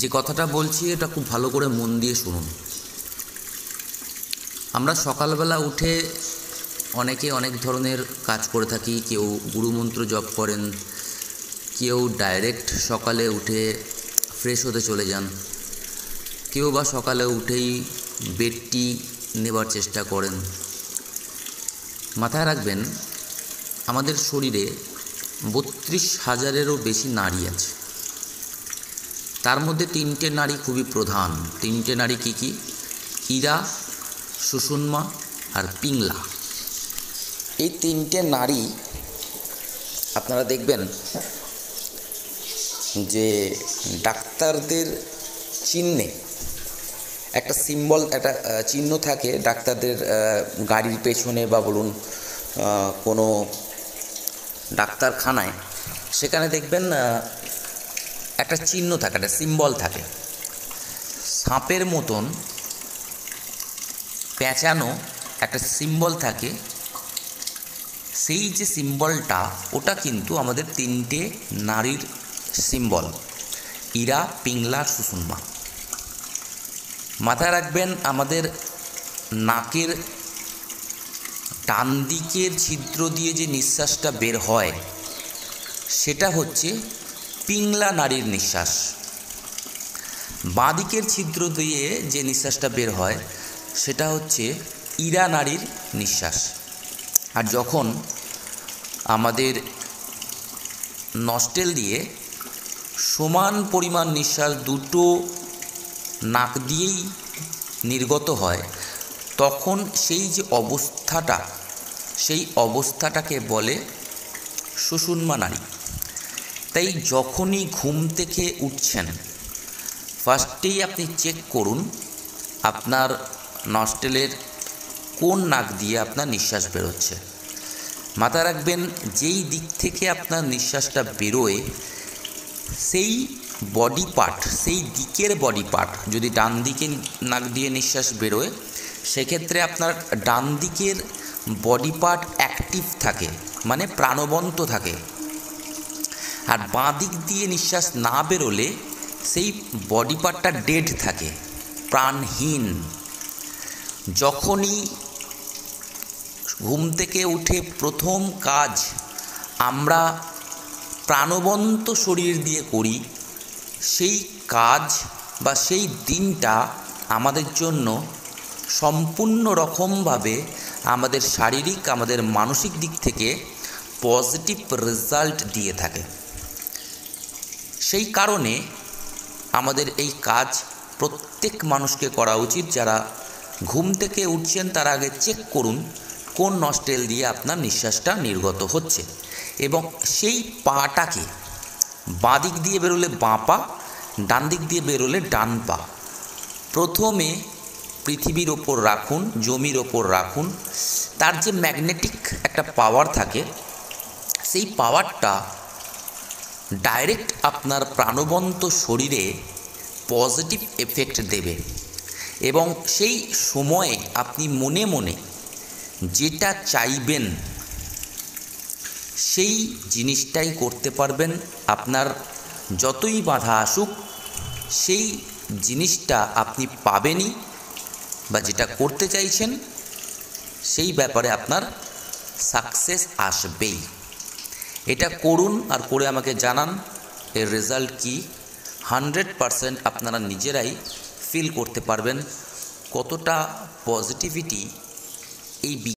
যে কথাটা বলছি এটা খুব ভালো করে মন দিয়ে শুনুন। আমরা সকালবেলা উঠে অনেকে অনেক ধরনের কাজ করে থাকি। কেউ গুরুমন্ত্র জপ করেন, কেউ ডাইরেক্ট সকালে উঠে ফ্রেশ হতে চলে যান, কেউ বা সকালে উঠেই বেডটি নেবার চেষ্টা করেন। মাথায় রাখবেন, আমাদের শরীরে 32,000-এরও বেশি নাড়ি আছে। তার মধ্যে 3টে নাড়ি খুবই প্রধান। 3টে নাড়ি কী কী? ইরা, সুষুম্না আর পিংলা। এই 3টে নাড়ি আপনারা দেখবেন যে ডাক্তারদের চিহ্নে একটা সিম্বল, একটা চিহ্ন থাকে ডাক্তারদের গাড়ির পেছনে বা বলুন কোনো ডাক্তারখানায়, সেখানে দেখবেন একটা চিহ্ন থাকে, একটা সিম্বল থাকে, সাপের মতন পেঁচানো একটা সিম্বল থাকে। সেই যে সিম্বলটা, ওটা কিন্তু আমাদের 3টে নাড়ির সিম্বল, ইরা, পিংলা, সুষুম্না। মাথায় রাখবেন, আমাদের নাকের ডান দিকের ছিদ্র দিয়ে যে নিঃশ্বাসটা বের হয় সেটা হচ্ছে পিংলা নাড়ির নিঃশ্বাস। বাঁ দিকের ছিদ্র দিয়ে যে নিঃশ্বাসটা বের হয় সেটা হচ্ছে ইরা নাড়ির নিঃশ্বাস। আর যখন আমাদের নস্টেল দিয়ে সমান পরিমাণ নিঃশ্বাস দুটো নাক দিয়েই নির্গত হয়, তখন সেই যে অবস্থাটা, সেই অবস্থাটাকে বলে সুষুম্না নাড়ি। তাই যখনই ঘুম থেকে উঠছেন, ফার্স্টেই আপনি চেক করুন আপনার নস্টেলের কোন নাক দিয়ে আপনার নিঃশ্বাস বেরোচ্ছে। মাথায় রাখবেন, যেই দিক থেকে আপনার নিঃশ্বাসটা বেরোয় সেই বডি পার্ট, সেই দিকের বডি পার্ট, যদি ডান দিকে নাক দিয়ে নিঃশ্বাস বেরোয় সেক্ষেত্রে আপনার ডান দিকের বডি পার্ট অ্যাক্টিভ থাকে, মানে প্রাণবন্ত থাকে। আর বাঁ দিক দিয়ে নিঃশ্বাস না বেরোলে সেই বডি পার্টটা ডেড থাকে, প্রাণহীন। যখনই ঘুম থেকে উঠে প্রথম কাজ আমরা প্রাণবন্ত শরীর দিয়ে করি, সেই কাজ বা সেই দিনটা আমাদের জন্য সম্পূর্ণ রকমভাবে আমাদের শারীরিক, আমাদের মানসিক দিক থেকে পজিটিভ রেজাল্ট দিয়ে থাকে। সেই কারণে আমাদের এই কাজ প্রত্যেক মানুষকে করা উচিত। যারা ঘুম থেকে উঠছেন তারা আগে চেক করুন কোন নস্টেল দিয়ে আপনার নিঃশ্বাসটা নির্গত হচ্ছে, এবং সেই পাটাকে বাঁ দিক দিয়ে বেরোলে বাঁ পা, ডান দিক দিয়ে বেরোলে ডান পা প্রথমে পৃথিবীর ওপর রাখুন, জমির ওপর রাখুন। তার যে ম্যাগনেটিক একটা পাওয়ার থাকে, সেই পাওয়ারটা ডাইরেক্ট আপনার প্রাণবন্ত শরীরে পজিটিভ এফেক্ট দেবে, এবং সেই সময়ে আপনি মনে মনে যেটা চাইবেন সেই জিনিসটাই করতে পারবেন। আপনার যতই বাধা আসুক সেই জিনিসটা আপনি পাবেনই, বা যেটা করতে চাইছেন সেই ব্যাপারে আপনার সাকসেস আসবেই। এটা করুন আর করে আমাকে জানান এর রেজাল্ট কি। 100% আপনারা নিজেরাই ফিল করতে পারবেন কতটা পজিটিভিটি এই